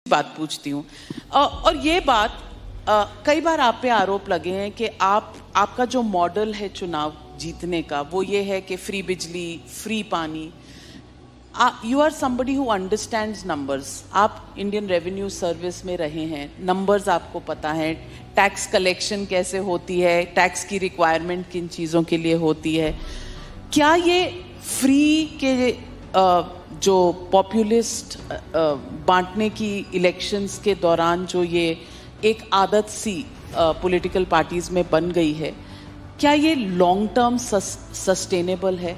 बात पूछती हूँ और ये बात कई बार आप पे आरोप लगे हैं कि आपका जो मॉडल है चुनाव जीतने का वो ये है कि फ्री बिजली, फ्री पानी। You are somebody who understands numbers. आप इंडियन रेवेन्यू सर्विस में रहे हैं, नंबर्स आपको पता है, टैक्स कलेक्शन कैसे होती है, टैक्स की रिक्वायरमेंट किन चीज़ों के लिए होती है। क्या ये फ्री के जो पॉपुलिस्ट बांटने की इलेक्शंस के दौरान जो ये एक आदत सी पॉलिटिकल पार्टीज में बन गई है, क्या ये लॉन्ग टर्म सस्टेनेबल है?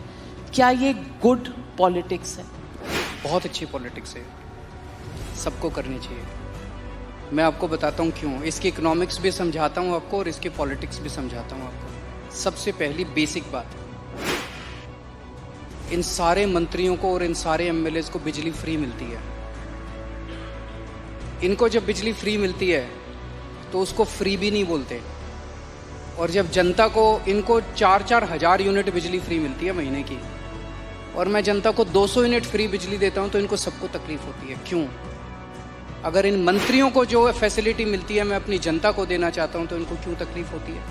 क्या ये गुड पॉलिटिक्स है? बहुत अच्छी पॉलिटिक्स है, सबको करनी चाहिए। मैं आपको बताता हूँ क्यों। इसकी इकोनॉमिक्स भी समझाता हूँ आपको और इसकी पॉलिटिक्स भी समझाता हूँ आपको। सबसे पहली बेसिक बात, इन सारे मंत्रियों को और इन सारे एमएलएज को बिजली फ्री मिलती है। इनको जब बिजली फ्री मिलती है तो उसको फ्री भी नहीं बोलते, और जब जनता को, इनको 4-4 हज़ार यूनिट बिजली फ्री मिलती है महीने की, और मैं जनता को 200 यूनिट फ्री बिजली देता हूं, तो इनको सबको तकलीफ होती है। क्यों? अगर इन मंत्रियों को जो फैसिलिटी मिलती है मैं अपनी जनता को देना चाहता हूं, तो इनको क्यों तकलीफ होती है?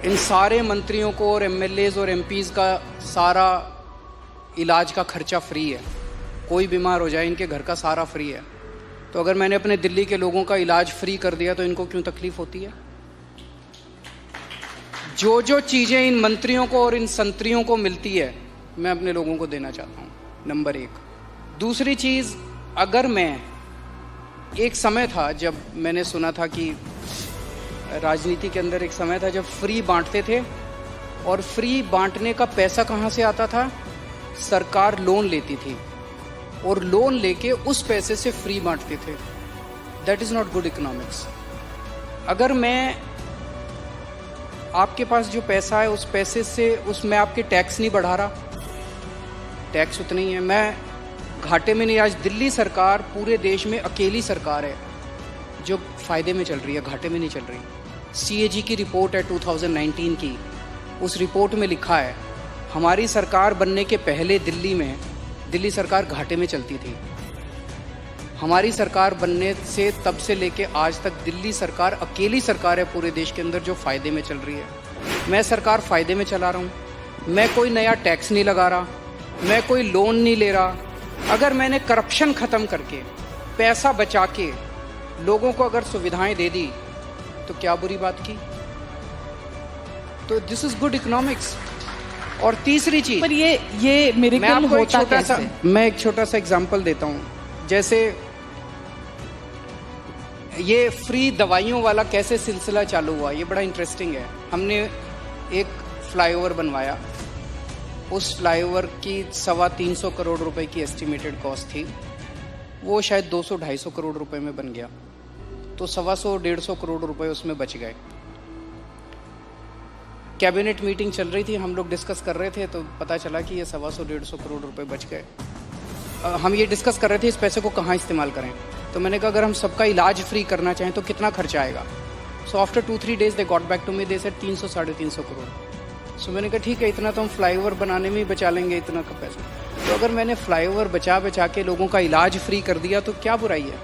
इन सारे मंत्रियों को और एमएलएज और एमपीज का सारा इलाज का खर्चा फ्री है। कोई बीमार हो जाए इनके घर का सारा फ्री है। तो अगर मैंने अपने दिल्ली के लोगों का इलाज फ्री कर दिया तो इनको क्यों तकलीफ होती है? जो जो चीजें इन मंत्रियों को और इन संतरियों को मिलती है मैं अपने लोगों को देना चाहता हूं, नंबर 1। दूसरी चीज, अगर मैं, एक समय था जब मैंने सुना था कि राजनीति के अंदर एक समय था जब फ्री बांटते थे, और फ्री बांटने का पैसा कहां से आता था? सरकार लोन लेती थी और लोन लेके उस पैसे से फ्री बांटते थे। That is not good economics. अगर मैं, आपके पास जो पैसा है उस पैसे से, उसमें आपके टैक्स नहीं बढ़ा रहा, टैक्स उतना ही है, मैं घाटे में नहीं। आज दिल्ली सरकार पूरे देश में अकेली सरकार है जो फायदे में चल रही है, घाटे में नहीं चल रही। CAG की रिपोर्ट है 2019 की, उस रिपोर्ट में लिखा है हमारी सरकार बनने के पहले दिल्ली सरकार घाटे में चलती थी। हमारी सरकार बनने से तब से लेके आज तक दिल्ली सरकार अकेली सरकार है पूरे देश के अंदर जो फायदे में चल रही है। मैं सरकार फायदे में चला रहा हूँ, मैं कोई नया टैक्स नहीं लगा रहा, मैं कोई लोन नहीं ले रहा। अगर मैंने करप्शन खत्म करके, पैसा बचा के लोगों को अगर सुविधाएं दे दी तो क्या बुरी बात की? तो दिस इज गुड इकोनॉमिक्स। और तीसरी चीज, पर ये मिरेकल होता कैसे? मैं एक छोटा सा एग्जांपल देता हूं। जैसे ये फ्री दवाइयों वाला कैसे सिलसिला चालू हुआ, ये बड़ा इंटरेस्टिंग है। हमने एक फ्लाईओवर बनवाया, उस फ्लाईओवर की 325 करोड़ रुपए की एस्टिमेटेड कॉस्ट थी, वो शायद 200-250 करोड़ रुपए में बन गया, तो 125 करोड़ रुपए उसमें बच गए। कैबिनेट मीटिंग चल रही थी, हम लोग डिस्कस कर रहे थे, तो पता चला कि ये 125 करोड़ रुपए बच गए। हम ये डिस्कस कर रहे थे इस पैसे को कहाँ इस्तेमाल करें। तो मैंने कहा अगर हम सबका इलाज फ्री करना चाहें तो कितना खर्चा आएगा? So after 2-3 days they got back to me, they said 300-350 crore. So मैंने कहा ठीक है, इतना तो हम फ्लाईओवर बनाने में ही बचा लेंगे, इतना का पैसा। तो अगर मैंने फ्लाईओवर बचा के लोगों का इलाज फ्री कर दिया तो क्या बुराई है?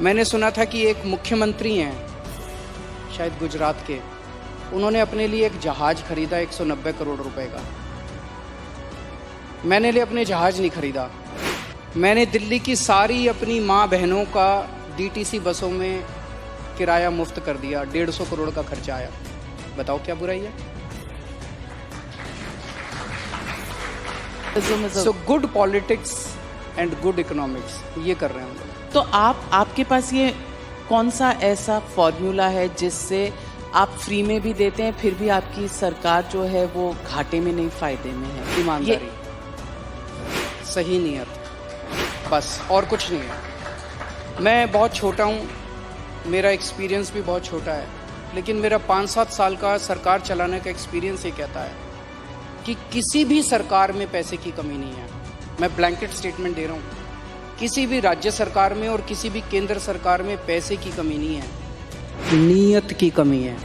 मैंने सुना था कि एक मुख्यमंत्री हैं शायद गुजरात के, उन्होंने अपने लिए एक जहाज खरीदा 190 करोड़ रुपए का। मैंने लिए अपने जहाज नहीं खरीदा, मैंने दिल्ली की सारी अपनी माँ बहनों का DTC बसों में किराया मुफ्त कर दिया, 150 करोड़ का खर्चा आया। बताओ क्या बुराई है? So good politics and good economics, ये कर रहे हैं हम लोग। तो आपके पास ये कौन सा ऐसा फॉर्मूला है जिससे आप फ्री में भी देते हैं फिर भी आपकी सरकार जो है वो घाटे में नहीं, फायदे में है? ईमानदारी, सही नियत, बस और कुछ नहीं है। मैं बहुत छोटा हूँ, मेरा एक्सपीरियंस भी बहुत छोटा है, लेकिन मेरा 5-7 साल का सरकार चलाने का एक्सपीरियंस ये कहता है कि किसी भी सरकार में पैसे की कमी नहीं है। मैं ब्लैंकेट स्टेटमेंट दे रहा हूँ, किसी भी राज्य सरकार में और किसी भी केंद्र सरकार में पैसे की कमी नहीं है, नीयत की कमी है।